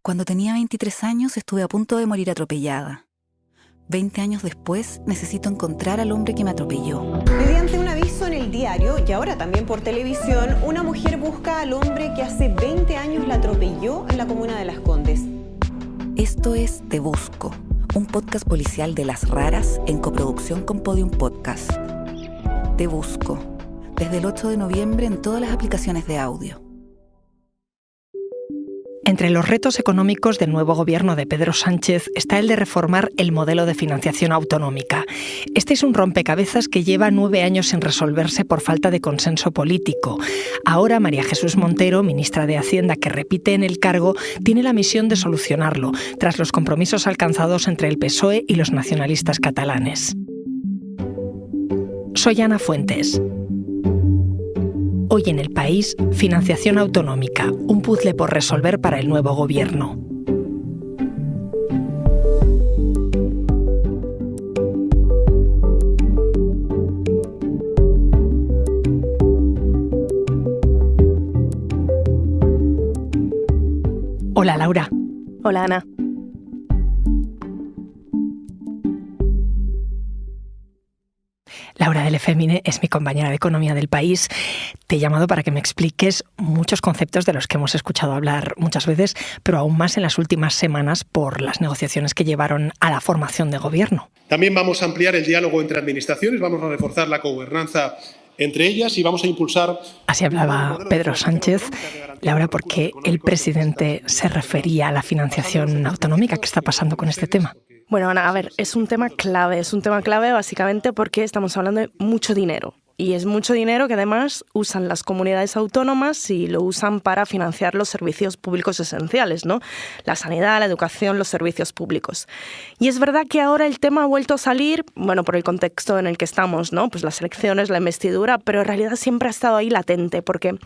Cuando tenía 23 años estuve a punto de morir atropellada. 20 años después necesito encontrar al hombre que me atropelló. Mediante un aviso en el diario y ahora también por televisión, una mujer busca al hombre que hace 20 años la atropelló en la comuna de Las Condes. Esto es Te Busco, un podcast policial de Las Raras en coproducción con Podium Podcast. Te Busco, desde el 8 de noviembre en todas las aplicaciones de audio. Entre los retos económicos del nuevo gobierno de Pedro Sánchez está el de reformar el modelo de financiación autonómica. Este es un rompecabezas que lleva 9 años sin resolverse por falta de consenso político. Ahora María Jesús Montero, ministra de Hacienda, que repite en el cargo, tiene la misión de solucionarlo, tras los compromisos alcanzados entre el PSOE y los nacionalistas catalanes. Soy Ana Fuentes. Hoy en El País, financiación autonómica, un puzzle por resolver para el nuevo gobierno. Hola, Laura. Hola, Ana. Laura del Efémine es mi compañera de Economía del País. Te he llamado para que me expliques muchos conceptos de los que hemos escuchado hablar muchas veces, pero aún más en las últimas semanas por las negociaciones que llevaron a la formación de gobierno. También vamos a ampliar el diálogo entre administraciones, vamos a reforzar la gobernanza entre ellas y vamos a impulsar... Así hablaba Pedro Sánchez. Laura, ¿por qué el presidente se refería a la financiación autonómica? ¿Qué está pasando con este tema? Bueno, Ana, a ver, es un tema clave básicamente porque estamos hablando de mucho dinero. Y es mucho dinero que además usan las comunidades autónomas y lo usan para financiar los servicios públicos esenciales, ¿no? La sanidad, la educación, los servicios públicos. Y es verdad que ahora el tema ha vuelto a salir, bueno, por el contexto en el que estamos, ¿no? Pues las elecciones, la investidura, pero en realidad siempre ha estado ahí latente, porque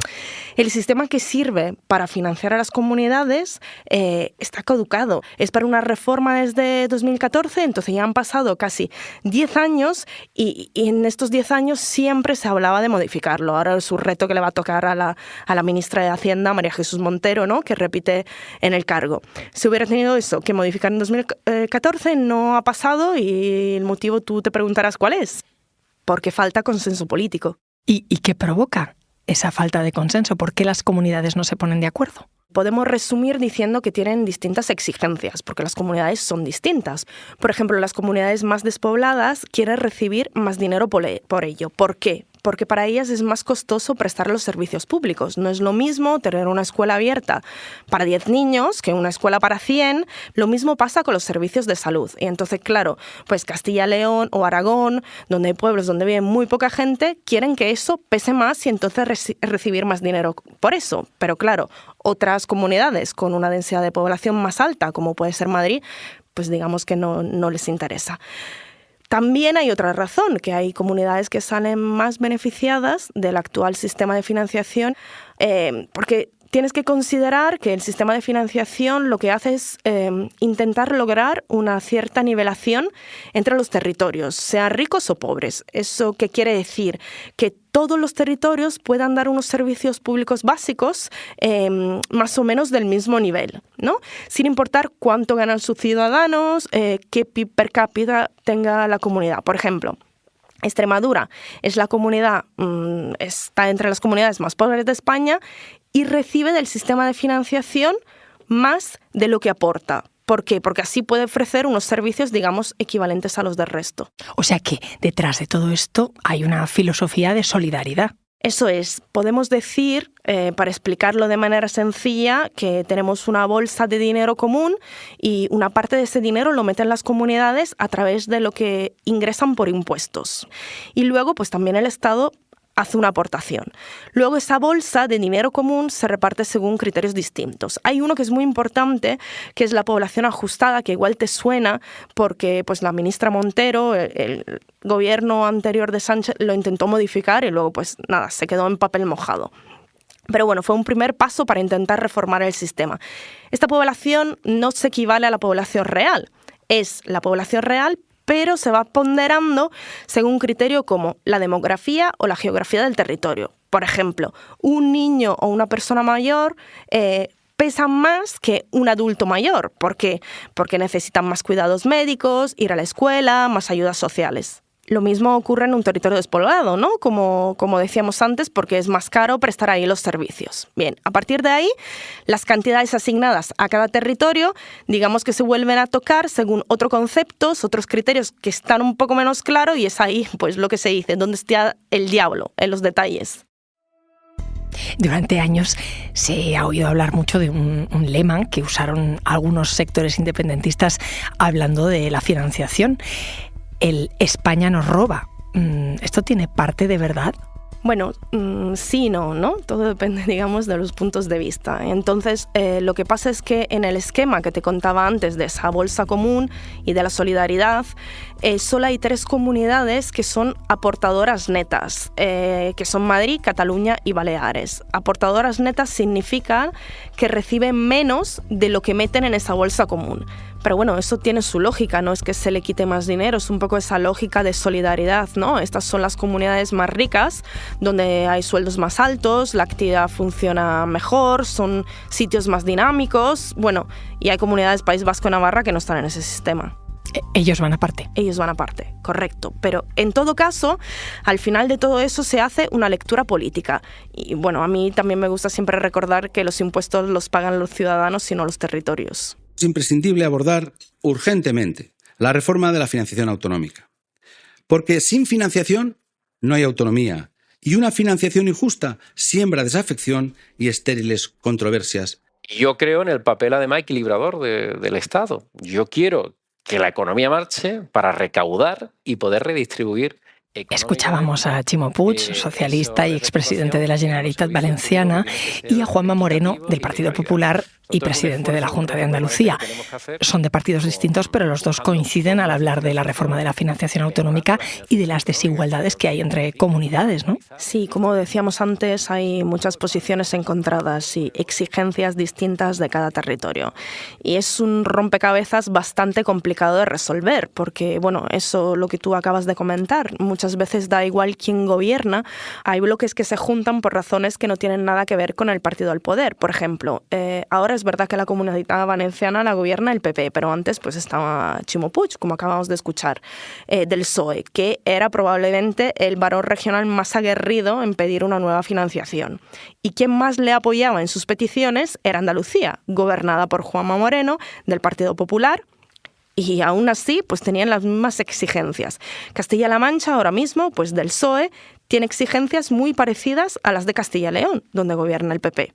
el sistema que sirve para financiar a las comunidades está caducado. Es para una reforma desde 2014, entonces ya han pasado casi 10 años y en estos 10 años siempre se hablaba de modificarlo. Ahora es un reto que le va a tocar a la ministra de Hacienda, María Jesús Montero, ¿no? Que repite en el cargo. Si hubiera tenido eso que modificar en 2014, no ha pasado y el motivo tú te preguntarás cuál es. Porque falta consenso político. ¿Y qué provoca esa falta de consenso? ¿Por qué las comunidades no se ponen de acuerdo? Podemos resumir diciendo que tienen distintas exigencias, porque las comunidades son distintas. Por ejemplo, las comunidades más despobladas quieren recibir más dinero por ello. ¿Por qué? Porque para ellas es más costoso prestar los servicios públicos. No es lo mismo tener una escuela abierta para 10 niños que una escuela para 100. Lo mismo pasa con los servicios de salud. Y entonces, claro, pues Castilla y León o Aragón, donde hay pueblos donde vive muy poca gente, quieren que eso pese más y entonces recibir más dinero por eso. Pero claro, otras comunidades con una densidad de población más alta, como puede ser Madrid, pues digamos que no les interesa. También hay otra razón, que hay comunidades que salen más beneficiadas del actual sistema de financiación, porque tienes que considerar que el sistema de financiación lo que hace es intentar lograr una cierta nivelación entre los territorios, sean ricos o pobres. ¿Eso qué quiere decir? Que todos los territorios puedan dar unos servicios públicos básicos más o menos del mismo nivel, ¿no? Sin importar cuánto ganan sus ciudadanos, qué PIB per cápita tenga la comunidad. Por ejemplo, Extremadura es la comunidad, está entre las comunidades más pobres de España y recibe del sistema de financiación más de lo que aporta. ¿Por qué? Porque así puede ofrecer unos servicios, digamos, equivalentes a los del resto. O sea que detrás de todo esto hay una filosofía de solidaridad. Eso es. Podemos decir, para explicarlo de manera sencilla, que tenemos una bolsa de dinero común y una parte de ese dinero lo meten las comunidades a través de lo que ingresan por impuestos. Y luego, pues también el Estado hace una aportación. Luego esa bolsa de dinero común se reparte según criterios distintos. Hay uno que es muy importante, que es la población ajustada, que igual te suena porque pues la ministra Montero, el gobierno anterior de Sánchez lo intentó modificar y luego pues nada, se quedó en papel mojado. Pero bueno, fue un primer paso para intentar reformar el sistema. Esta población no se equivale a la población real. Es la población real, pero se va ponderando según un criterio como la demografía o la geografía del territorio. Por ejemplo, un niño o una persona mayor pesan más que un adulto mayor. ¿Por qué? Porque necesitan más cuidados médicos, ir a la escuela, más ayudas sociales. Lo mismo ocurre en un territorio despoblado, ¿no? Como decíamos antes, porque es más caro prestar ahí los servicios. Bien, a partir de ahí, las cantidades asignadas a cada territorio, digamos que se vuelven a tocar según otros conceptos, otros criterios que están un poco menos claros, y es ahí, pues, lo que se dice, donde está el diablo, en los detalles. Durante años se ha oído hablar mucho de un lema que usaron algunos sectores independentistas hablando de la financiación. El España nos roba. ¿Esto tiene parte de verdad? Bueno, sí y no, ¿no? Todo depende, digamos, de los puntos de vista. Entonces, lo que pasa es que en el esquema que te contaba antes de esa bolsa común y de la solidaridad, solo hay 3 comunidades que son aportadoras netas, que son Madrid, Cataluña y Baleares. Aportadoras netas significa que reciben menos de lo que meten en esa bolsa común. Pero bueno, eso tiene su lógica, no es que se le quite más dinero, es un poco esa lógica de solidaridad, ¿no? Estas son las comunidades más ricas, donde hay sueldos más altos, la actividad funciona mejor, son sitios más dinámicos, bueno, y hay comunidades País Vasco y Navarra que no están en ese sistema. Ellos van aparte. Ellos van aparte, correcto. Pero en todo caso, al final de todo eso se hace una lectura política. Y bueno, a mí también me gusta siempre recordar que los impuestos los pagan los ciudadanos y no los territorios. Es imprescindible abordar urgentemente la reforma de la financiación autonómica. Porque sin financiación no hay autonomía. Y una financiación injusta siembra desafección y estériles controversias. Yo creo en el papel, además, equilibrador del Estado. Yo quiero que la economía marche para recaudar y poder redistribuir. Escuchábamos a Ximo Puig, socialista y expresidente de la Generalitat Valenciana, y a Juanma Moreno, del Partido Popular y presidente de la Junta de Andalucía. Son de partidos distintos, pero los dos coinciden al hablar de la reforma de la financiación autonómica y de las desigualdades que hay entre comunidades, ¿no? Sí, como decíamos antes, hay muchas posiciones encontradas y exigencias distintas de cada territorio. Y es un rompecabezas bastante complicado de resolver, porque, bueno, eso lo que tú acabas de comentar, muchas veces da igual quién gobierna, hay bloques que se juntan por razones que no tienen nada que ver con el partido al poder. Por ejemplo, ahora es verdad que la Comunidad Valenciana la gobierna el PP, pero antes pues estaba Ximo Puig, como acabamos de escuchar, del PSOE, que era probablemente el varón regional más aguerrido en pedir una nueva financiación. Y quien más le apoyaba en sus peticiones era Andalucía, gobernada por Juanma Moreno, del Partido Popular, y aún así pues tenían las mismas exigencias. Castilla-La Mancha ahora mismo, pues del PSOE, tiene exigencias muy parecidas a las de Castilla y León, donde gobierna el PP.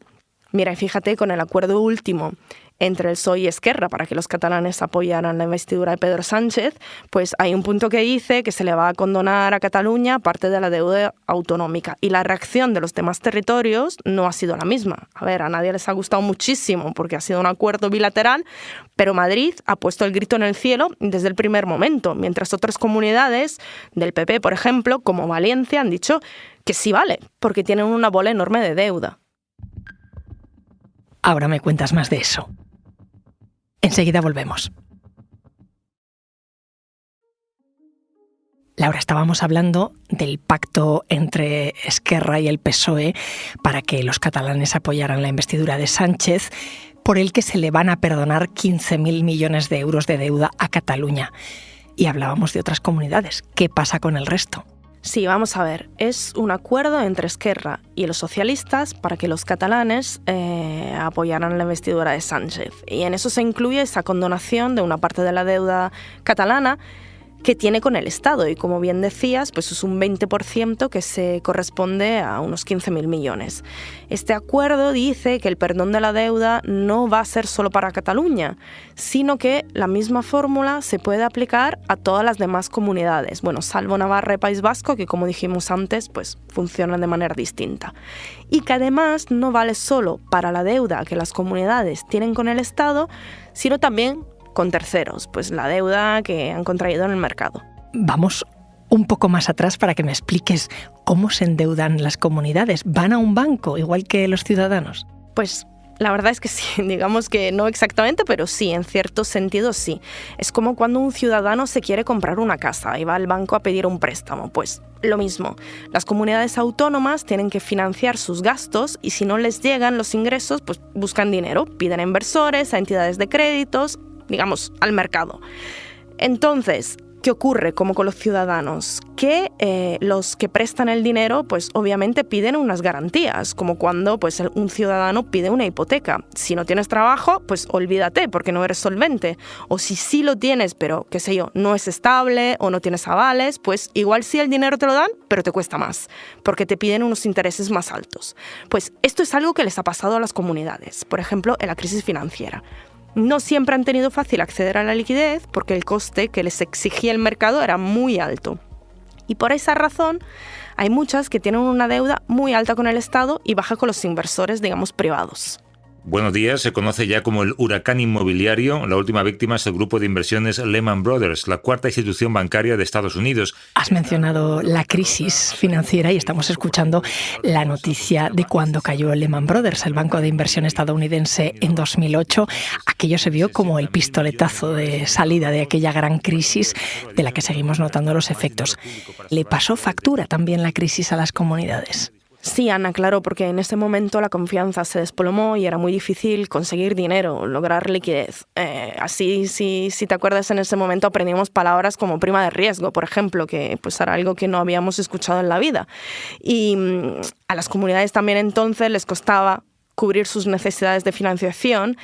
Mira, y fíjate, con el acuerdo último entre el PSOE y Esquerra para que los catalanes apoyaran la investidura de Pedro Sánchez, pues hay un punto que dice que se le va a condonar a Cataluña parte de la deuda autonómica. Y la reacción de los demás territorios no ha sido la misma. A ver, a nadie les ha gustado muchísimo porque ha sido un acuerdo bilateral, pero Madrid ha puesto el grito en el cielo desde el primer momento, mientras otras comunidades del PP, por ejemplo, como Valencia, han dicho que sí vale, porque tienen una bola enorme de deuda. Ahora me cuentas más de eso. Enseguida volvemos. Laura, estábamos hablando del pacto entre Esquerra y el PSOE para que los catalanes apoyaran la investidura de Sánchez, por el que se le van a perdonar 15.000 millones de euros de deuda a Cataluña. Y hablábamos de otras comunidades. ¿Qué pasa con el resto? Sí, vamos a ver. Es un acuerdo entre Esquerra y los socialistas para que los catalanes apoyaran la investidura de Sánchez. Y en eso se incluye esa condonación de una parte de la deuda catalana que tiene con el Estado. Y como bien decías, pues es un 20% que se corresponde a unos 15.000 millones. Este acuerdo dice que el perdón de la deuda no va a ser solo para Cataluña, sino que la misma fórmula se puede aplicar a todas las demás comunidades. Bueno, salvo Navarra y País Vasco, que como dijimos antes, pues funcionan de manera distinta. Y que además no vale solo para la deuda que las comunidades tienen con el Estado, sino también con terceros, pues la deuda que han contraído en el mercado. Vamos un poco más atrás para que me expliques cómo se endeudan las comunidades. ¿Van a un banco igual que los ciudadanos? Pues La verdad es que sí, digamos que no exactamente, pero sí, en cierto sentido sí. Es como cuando un ciudadano se quiere comprar una casa y va al banco a pedir un préstamo. Pues lo mismo, las comunidades autónomas tienen que financiar sus gastos y si no les llegan los ingresos, pues buscan dinero, piden a inversores, a entidades de créditos, digamos, al mercado. Entonces, ¿qué ocurre como con los ciudadanos? Que los que prestan el dinero, pues obviamente piden unas garantías, como cuando pues, un ciudadano pide una hipoteca. Si no tienes trabajo, pues olvídate porque no eres solvente. O si sí lo tienes, pero qué sé yo, no es estable o no tienes avales, pues igual sí el dinero te lo dan, pero te cuesta más, porque te piden unos intereses más altos. Pues esto es algo que les ha pasado a las comunidades, por ejemplo, en la crisis financiera. No siempre han tenido fácil acceder a la liquidez porque el coste que les exigía el mercado era muy alto. Y por esa razón hay muchas que tienen una deuda muy alta con el Estado y baja con los inversores, digamos, privados. Buenos días, se conoce ya como el huracán inmobiliario. La última víctima es el grupo de inversiones Lehman Brothers, la cuarta institución bancaria de Estados Unidos. Has mencionado la crisis financiera y estamos escuchando la noticia de cuando cayó Lehman Brothers, el banco de inversión estadounidense, en 2008. Aquello se vio como el pistoletazo de salida de aquella gran crisis de la que seguimos notando los efectos. ¿Le pasó factura también la crisis a las comunidades? Sí, Ana, claro, porque en ese momento la confianza se desplomó y era muy difícil conseguir dinero, lograr liquidez. Así, si te acuerdas, en ese momento aprendimos palabras como prima de riesgo, por ejemplo, que pues era algo que no habíamos escuchado en la vida. Y a las comunidades también entonces les costaba cubrir sus necesidades de financiación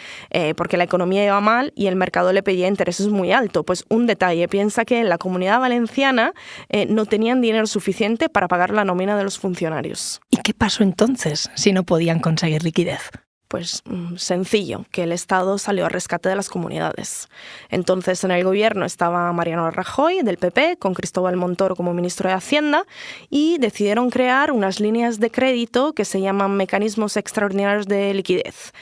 porque la economía iba mal y el mercado le pedía intereses muy altos. Pues un detalle, piensa que en la Comunidad Valenciana no tenían dinero suficiente para pagar la nómina de los funcionarios. ¿Y qué pasó entonces si no podían conseguir liquidez? Pues sencillo, que el Estado salió al rescate de las comunidades. Entonces en el gobierno estaba Mariano Rajoy, del PP, con Cristóbal Montoro como ministro de Hacienda, y decidieron crear unas líneas de crédito que se llaman mecanismos extraordinarios de liquidez.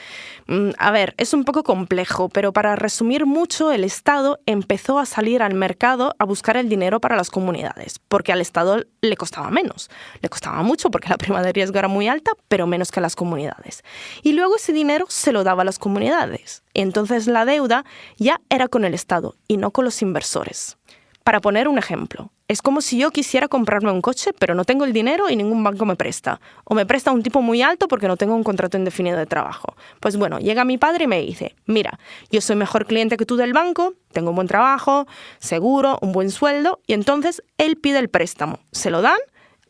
A ver, es un poco complejo, pero para resumir mucho, el Estado empezó a salir al mercado a buscar el dinero para las comunidades, porque al Estado le costaba menos. Le costaba mucho porque la prima de riesgo era muy alta, pero menos que a las comunidades. Y luego ese dinero se lo daba a las comunidades. Entonces la deuda ya era con el Estado y no con los inversores. Para poner un ejemplo, es como si yo quisiera comprarme un coche, pero no tengo el dinero y ningún banco me presta. O me presta un tipo muy alto porque no tengo un contrato indefinido de trabajo. Pues bueno, llega mi padre y me dice, mira, yo soy mejor cliente que tú del banco, tengo un buen trabajo, seguro, un buen sueldo, y entonces él pide el préstamo. Se lo dan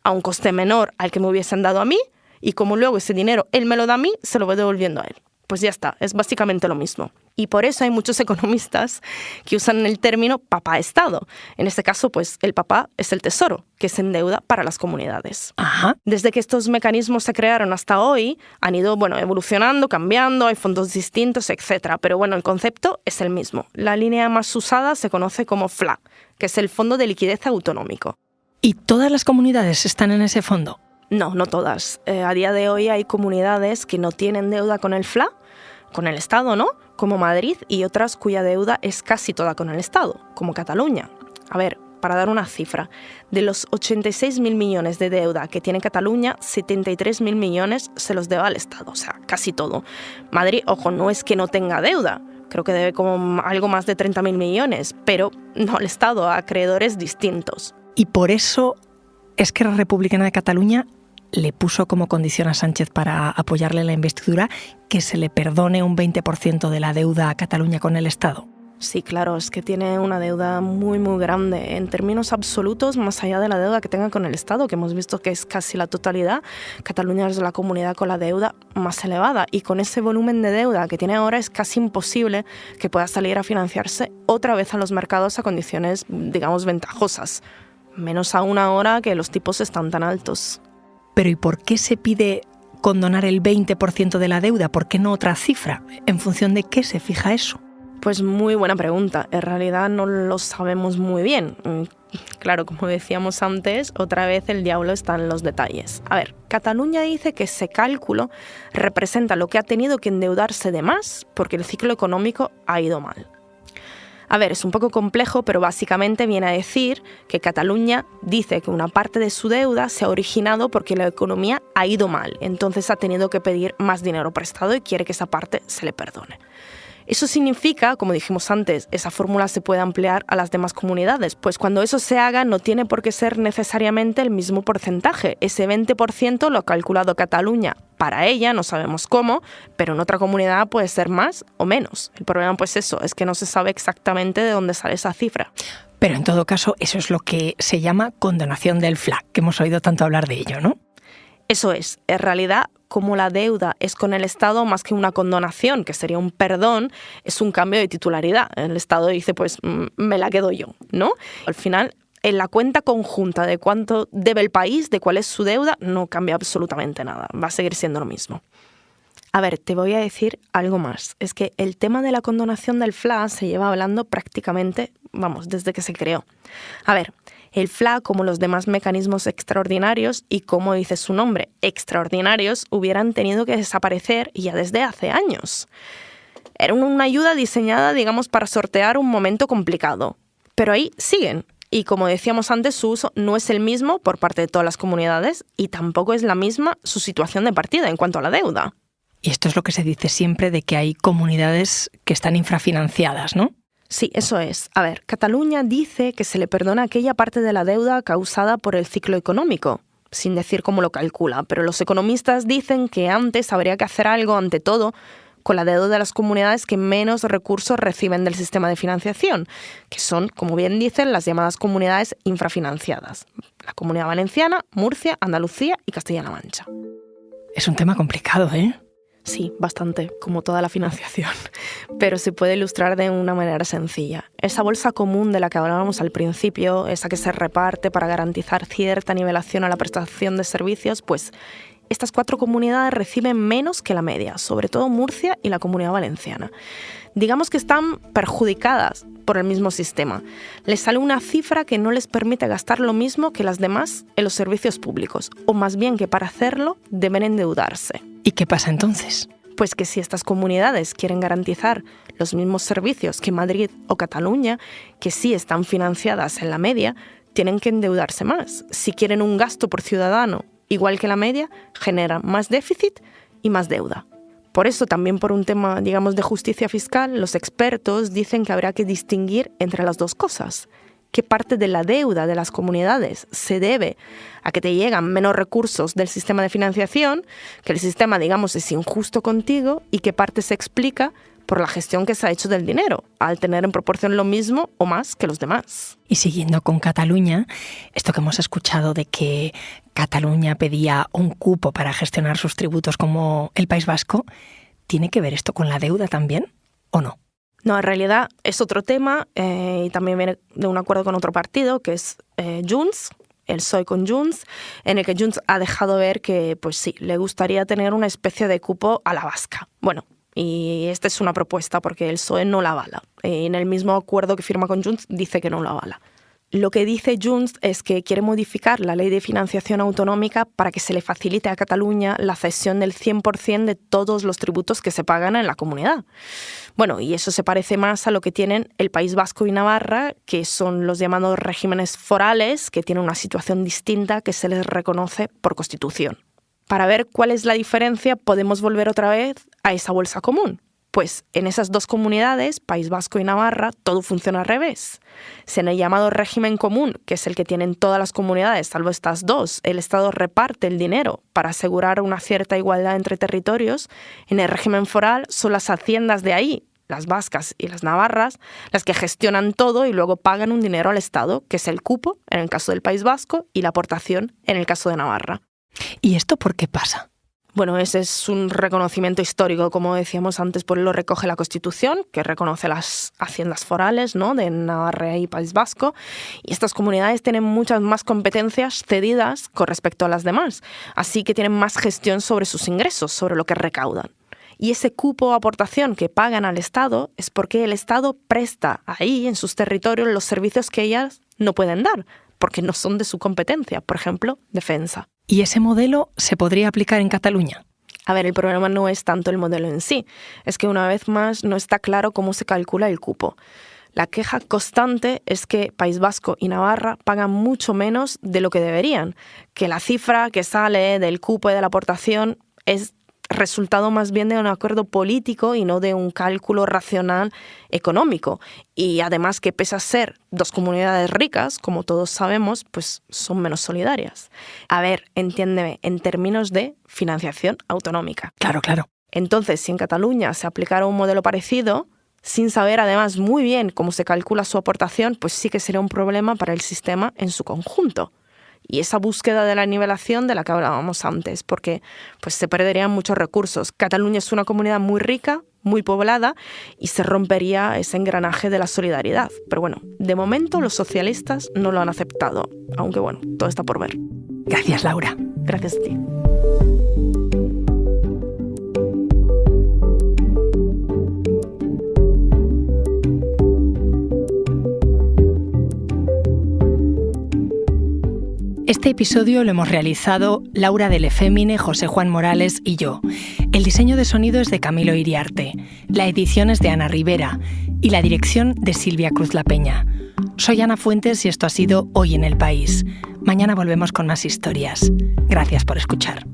a un coste menor al que me hubiesen dado a mí, y como luego ese dinero él me lo da a mí, se lo voy devolviendo a él. Pues ya está, es básicamente lo mismo. Y por eso hay muchos economistas que usan el término papá-Estado. En este caso, pues el papá es el tesoro, que se endeuda para las comunidades. Ajá. Desde que estos mecanismos se crearon hasta hoy, han ido evolucionando, cambiando, hay fondos distintos, etc. Pero bueno, el concepto es el mismo. La línea más usada se conoce como FLA, que es el Fondo de Liquidez Autonómico. ¿Y todas las comunidades están en ese fondo? No, no todas. A día de hoy hay comunidades que no tienen deuda con el FLA, con el Estado, ¿no? Como Madrid, y otras cuya deuda es casi toda con el Estado, como Cataluña. A ver, para dar una cifra, de los 86.000 millones de deuda que tiene Cataluña, 73.000 millones se los debe al Estado, o sea, casi todo. Madrid, ojo, no es que no tenga deuda, creo que debe como algo más de 30.000 millones, pero no al Estado, a acreedores distintos. Y por eso Esquerra Republicana de Cataluña le puso como condición a Sánchez para apoyarle la investidura que se le perdone un 20% de la deuda a Cataluña con el Estado. Sí, claro, es que tiene una deuda muy, muy grande. En términos absolutos, más allá de la deuda que tenga con el Estado, que hemos visto que es casi la totalidad, Cataluña es la comunidad con la deuda más elevada. Y con ese volumen de deuda que tiene ahora, es casi imposible que pueda salir a financiarse otra vez a los mercados a condiciones, digamos, ventajosas. Menos aún ahora que los tipos están tan altos. Pero ¿y por qué se pide condonar el 20% de la deuda? ¿Por qué no otra cifra? ¿En función de qué se fija eso? Pues muy buena pregunta. En realidad no lo sabemos muy bien. Claro, como decíamos antes, otra vez el diablo está en los detalles. A ver, Cataluña dice que ese cálculo representa lo que ha tenido que endeudarse de más porque el ciclo económico ha ido mal. A ver, es un poco complejo, pero básicamente viene a decir que Cataluña dice que una parte de su deuda se ha originado porque la economía ha ido mal, entonces ha tenido que pedir más dinero prestado y quiere que esa parte se le perdone. Eso significa, como dijimos antes, esa fórmula se puede ampliar a las demás comunidades, pues cuando eso se haga no tiene por qué ser necesariamente el mismo porcentaje. Ese 20% lo ha calculado Cataluña para ella, no sabemos cómo, pero en otra comunidad puede ser más o menos. El problema pues eso, es que no se sabe exactamente de dónde sale esa cifra. Pero en todo caso, eso es lo que se llama condonación del FLAC, que hemos oído tanto hablar de ello, ¿no? Eso es, en realidad, como la deuda es con el Estado más que una condonación, que sería un perdón, es un cambio de titularidad. El Estado dice, pues me la quedo yo, ¿no? Al final, en la cuenta conjunta de cuánto debe el país, de cuál es su deuda, no cambia absolutamente nada, va a seguir siendo lo mismo. A ver, te voy a decir algo más. Es que el tema de la condonación del FLA se lleva hablando prácticamente, desde que se creó. A ver, el FLA, como los demás mecanismos extraordinarios, y como dice su nombre, extraordinarios, hubieran tenido que desaparecer ya desde hace años. Era una ayuda diseñada, para sortear un momento complicado. Pero ahí siguen. Y como decíamos antes, su uso no es el mismo por parte de todas las comunidades y tampoco es la misma su situación de partida en cuanto a la deuda. Y esto es lo que se dice siempre de que hay comunidades que están infrafinanciadas, ¿no? Sí, eso es. A ver, Cataluña dice que se le perdona aquella parte de la deuda causada por el ciclo económico, sin decir cómo lo calcula, pero los economistas dicen que antes habría que hacer algo, ante todo, con la deuda de las comunidades que menos recursos reciben del sistema de financiación, que son, como bien dicen, las llamadas comunidades infrafinanciadas. La Comunidad Valenciana, Murcia, Andalucía y Castilla-La Mancha. Es un tema complicado, ¿eh? Sí, bastante, como toda la financiación, pero se puede ilustrar de una manera sencilla. Esa bolsa común de la que hablábamos al principio, esa que se reparte para garantizar cierta nivelación a la prestación de servicios, pues estas 4 comunidades reciben menos que la media, sobre todo Murcia y la Comunidad Valenciana. Digamos que están perjudicadas por el mismo sistema. Les sale una cifra que no les permite gastar lo mismo que las demás en los servicios públicos, o más bien que para hacerlo deben endeudarse. ¿Y qué pasa entonces? Pues que si estas comunidades quieren garantizar los mismos servicios que Madrid o Cataluña, que sí están financiadas en la media, tienen que endeudarse más. Si quieren un gasto por ciudadano igual que la media, generan más déficit y más deuda. Por eso, también por un tema, de justicia fiscal, los expertos dicen que habrá que distinguir entre las dos cosas. ¿Qué parte de la deuda de las comunidades se debe a que te llegan menos recursos del sistema de financiación, que el sistema, es injusto contigo, y qué parte se explica por la gestión que se ha hecho del dinero, al tener en proporción lo mismo o más que los demás? Y siguiendo con Cataluña, esto que hemos escuchado de que Cataluña pedía un cupo para gestionar sus tributos como el País Vasco, ¿tiene que ver esto con la deuda también o no? No, en realidad es otro tema y también viene de un acuerdo con otro partido, que es Junts, el PSOE con Junts, en el que Junts ha dejado ver que, pues sí, le gustaría tener una especie de cupo a la vasca. Bueno, y esta es una propuesta porque el PSOE no la avala. En el mismo acuerdo que firma con Junts dice que no la avala. Lo que dice Junts es que quiere modificar la ley de financiación autonómica para que se le facilite a Cataluña la cesión del 100% de todos los tributos que se pagan en la comunidad. Bueno, y eso se parece más a lo que tienen el País Vasco y Navarra, que son los llamados regímenes forales, que tienen una situación distinta que se les reconoce por Constitución. Para ver cuál es la diferencia, podemos volver otra vez a esa bolsa común. Pues en esas dos comunidades, País Vasco y Navarra, todo funciona al revés. En el llamado régimen común, que es el que tienen todas las comunidades, salvo estas dos, el Estado reparte el dinero para asegurar una cierta igualdad entre territorios. En el régimen foral son las haciendas de ahí, las vascas y las navarras, las que gestionan todo y luego pagan un dinero al Estado, que es el cupo, en el caso del País Vasco, y la aportación, en el caso de Navarra. ¿Y esto por qué pasa? Bueno, ese es un reconocimiento histórico, como decíamos antes, por lo recoge la Constitución, que reconoce las haciendas forales, ¿no?, de Navarra y País Vasco, y estas comunidades tienen muchas más competencias cedidas con respecto a las demás, así que tienen más gestión sobre sus ingresos, sobre lo que recaudan. Y ese cupo o aportación que pagan al Estado es porque el Estado presta ahí, en sus territorios, los servicios que ellas no pueden dar, porque no son de su competencia, por ejemplo, defensa. ¿Y ese modelo se podría aplicar en Cataluña? A ver, el problema no es tanto el modelo en sí, es que una vez más no está claro cómo se calcula el cupo. La queja constante es que País Vasco y Navarra pagan mucho menos de lo que deberían, que la cifra que sale del cupo y de la aportación es resultado más bien de un acuerdo político y no de un cálculo racional económico. Y además que pese a ser dos comunidades ricas, como todos sabemos, pues son menos solidarias. A ver, entiéndeme, en términos de financiación autonómica. Claro, claro. Entonces, si en Cataluña se aplicara un modelo parecido, sin saber además muy bien cómo se calcula su aportación, pues sí que sería un problema para el sistema en su conjunto. Y esa búsqueda de la nivelación de la que hablábamos antes, porque pues, se perderían muchos recursos. Cataluña es una comunidad muy rica, muy poblada, y se rompería ese engranaje de la solidaridad. Pero bueno, de momento los socialistas no lo han aceptado, aunque bueno, todo está por ver. Gracias, Laura. Gracias a ti. Este episodio lo hemos realizado Laura del Efémine, José Juan Morales y yo. El diseño de sonido es de Camilo Iriarte, la edición es de Ana Rivera y la dirección de Silvia Cruz La Peña. Soy Ana Fuentes y esto ha sido Hoy en el País. Mañana volvemos con más historias. Gracias por escuchar.